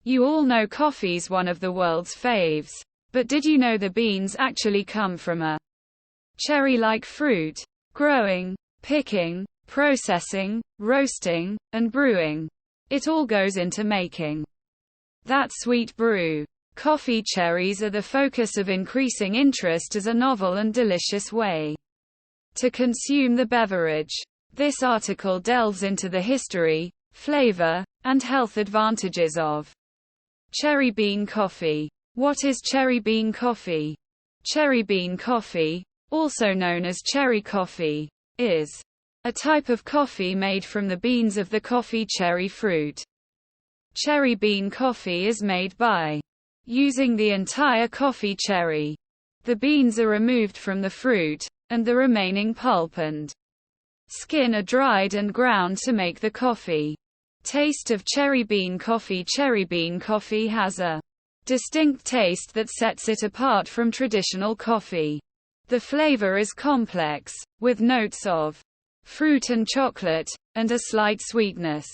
You all know coffee's one of the world's faves. But did you know the beans actually come from a cherry-like fruit? Growing, picking, processing, roasting, and brewing. It all goes into making that sweet brew. Coffee cherries are the focus of increasing interest as a novel and delicious way to consume the beverage. This article delves into the history, flavor, and health advantages of cherry bean coffee. What is cherry bean coffee? Cherry bean coffee, also known as cherry coffee, is a type of coffee made from the beans of the coffee cherry fruit. Cherry bean coffee is made by using the entire coffee cherry. The beans are removed from the fruit, and the remaining pulp and skin are dried and ground to make the coffee. Taste of cherry bean coffee. Cherry bean coffee has a distinct taste that sets it apart from traditional coffee. The flavor is complex, with notes of fruit and chocolate, and a slight sweetness.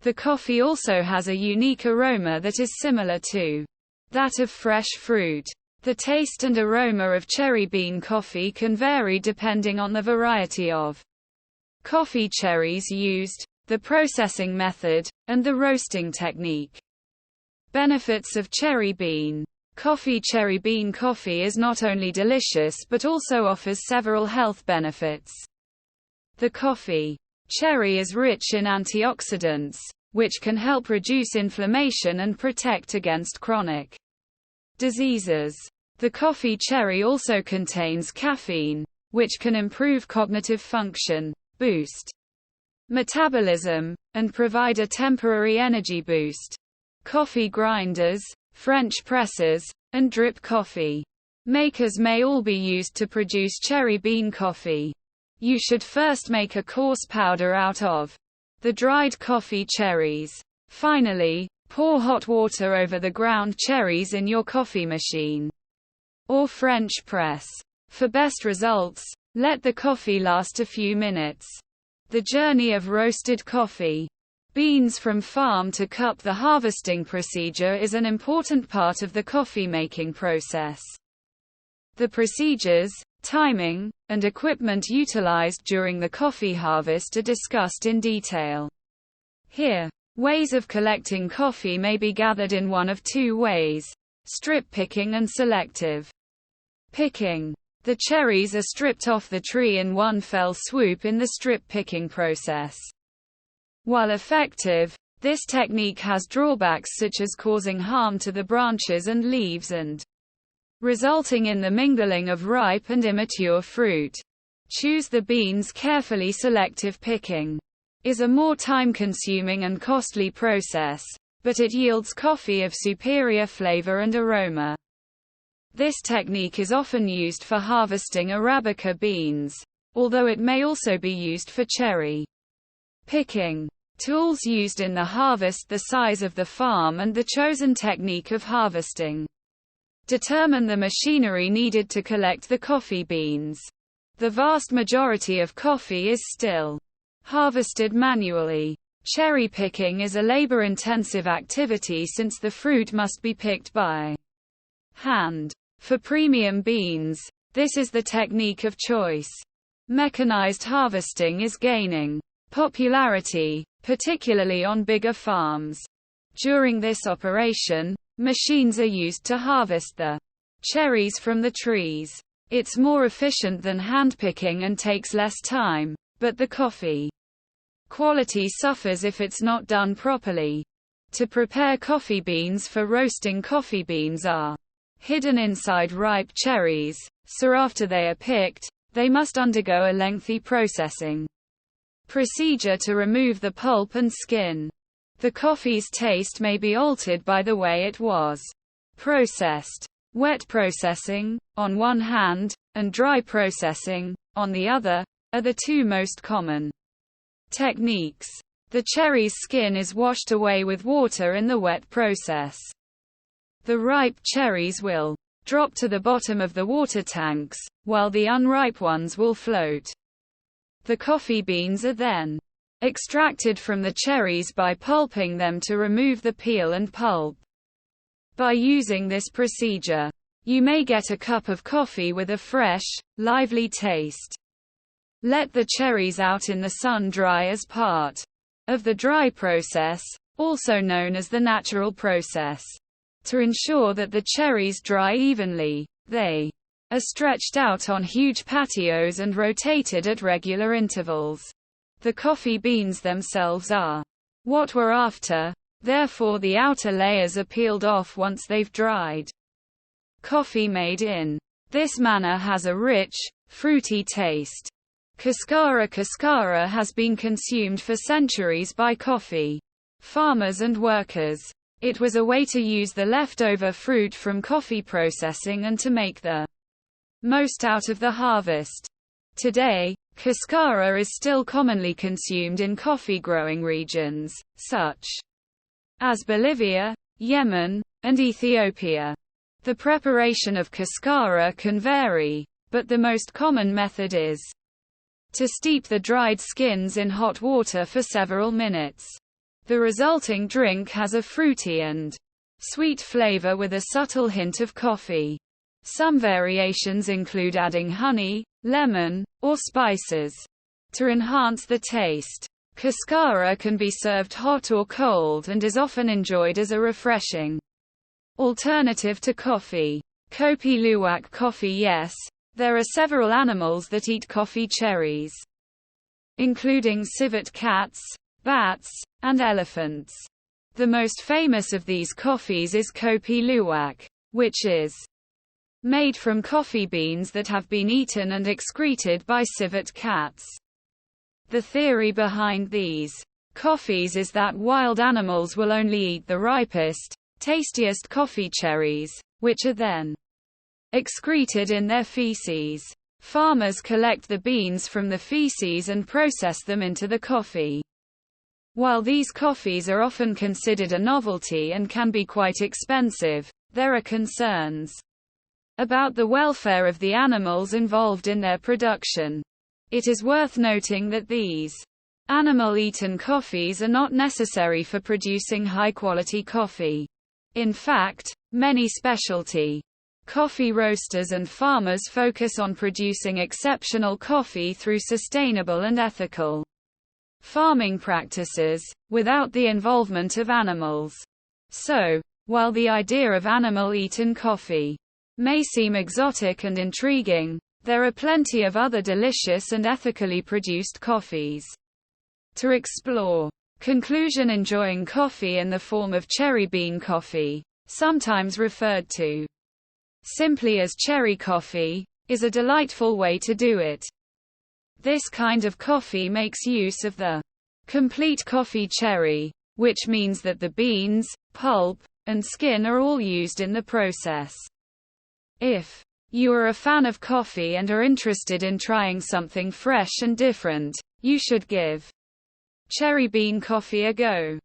The coffee also has a unique aroma that is similar to that of fresh fruit. The taste and aroma of cherry bean coffee can vary depending on the variety of coffee cherries used, the processing method, and the roasting technique. Benefits of cherry bean coffee. Cherry bean coffee is not only delicious but also offers several health benefits. The coffee cherry is rich in antioxidants, which can help reduce inflammation and protect against chronic diseases. The coffee cherry also contains caffeine, which can improve cognitive function, boost metabolism, and provide a temporary energy boost. Coffee grinders, French presses, and drip coffee makers may all be used to produce cherry bean coffee. You should first make a coarse powder out of the dried coffee cherries. Finally, pour hot water over the ground cherries in your coffee machine or French press. For best results, let the coffee last a few minutes. The journey of roasted coffee beans from farm to cup. The harvesting procedure is an important part of the coffee making process. The procedures, timing, and equipment utilized during the coffee harvest are discussed in detail here. Ways of collecting coffee may be gathered in one of two ways: strip picking and selective picking. The cherries are stripped off the tree in one fell swoop in the strip picking process. While effective, this technique has drawbacks such as causing harm to the branches and leaves and resulting in the mingling of ripe and immature fruit. Choose the beans carefully. Selective picking is a more time-consuming and costly process, but it yields coffee of superior flavor and aroma. This technique is often used for harvesting Arabica beans, although it may also be used for cherry picking. Tools used in the harvest. The size of the farm and the chosen technique of harvesting determine the machinery needed to collect the coffee beans. The vast majority of coffee is still harvested manually. Cherry picking is a labor-intensive activity since the fruit must be picked by hand. For premium beans, this is the technique of choice. Mechanized harvesting is gaining popularity, particularly on bigger farms. During this operation, machines are used to harvest the cherries from the trees. It's more efficient than handpicking and takes less time, but the coffee quality suffers if it's not done properly. To prepare coffee beans for roasting. Coffee beans are hidden inside ripe cherries, so after they are picked, they must undergo a lengthy processing procedure to remove the pulp and skin. The coffee's taste may be altered by the way it was processed. Wet processing, on one hand, and dry processing, on the other, are the two most common techniques. The cherry's skin is washed away with water in the wet process. The ripe cherries will drop to the bottom of the water tanks, while the unripe ones will float. The coffee beans are then extracted from the cherries by pulping them to remove the peel and pulp. By using this procedure, you may get a cup of coffee with a fresh, lively taste. Let the cherries out in the sun dry as part of the dry process, also known as the natural process. To ensure that the cherries dry evenly, they are stretched out on huge patios and rotated at regular intervals. The coffee beans themselves are what we're after, therefore the outer layers are peeled off once they've dried. Coffee made in this manner has a rich, fruity taste. Cascara has been consumed for centuries by coffee farmers and workers. It was a way to use the leftover fruit from coffee processing and to make the most out of the harvest. Today, cascara is still commonly consumed in coffee-growing regions, such as Bolivia, Yemen, and Ethiopia. The preparation of cascara can vary, but the most common method is to steep the dried skins in hot water for several minutes. The resulting drink has a fruity and sweet flavor with a subtle hint of coffee. Some variations include adding honey, lemon, or spices to enhance the taste. Cascara can be served hot or cold and is often enjoyed as a refreshing alternative to coffee. Kopi Luwak coffee. Yes, there are several animals that eat coffee cherries, including civet cats, bats, and elephants. The most famous of these coffees is Kopi Luwak, which is made from coffee beans that have been eaten and excreted by civet cats. The theory behind these coffees is that wild animals will only eat the ripest, tastiest coffee cherries, which are then excreted in their feces. Farmers collect the beans from the feces and process them into the coffee. While these coffees are often considered a novelty and can be quite expensive, there are concerns about the welfare of the animals involved in their production. It is worth noting that these animal-eaten coffees are not necessary for producing high-quality coffee. In fact, many specialty coffee roasters and farmers focus on producing exceptional coffee through sustainable and ethical farming practices, without the involvement of animals. So, while the idea of animal-eaten coffee may seem exotic and intriguing, there are plenty of other delicious and ethically produced coffees to explore. Conclusion: enjoying coffee in the form of cherry bean coffee, sometimes referred to simply as cherry coffee, is a delightful way to do it. This kind of coffee makes use of the complete coffee cherry, which means that the beans, pulp, and skin are all used in the process. If you are a fan of coffee and are interested in trying something fresh and different, you should give cherry bean coffee a go.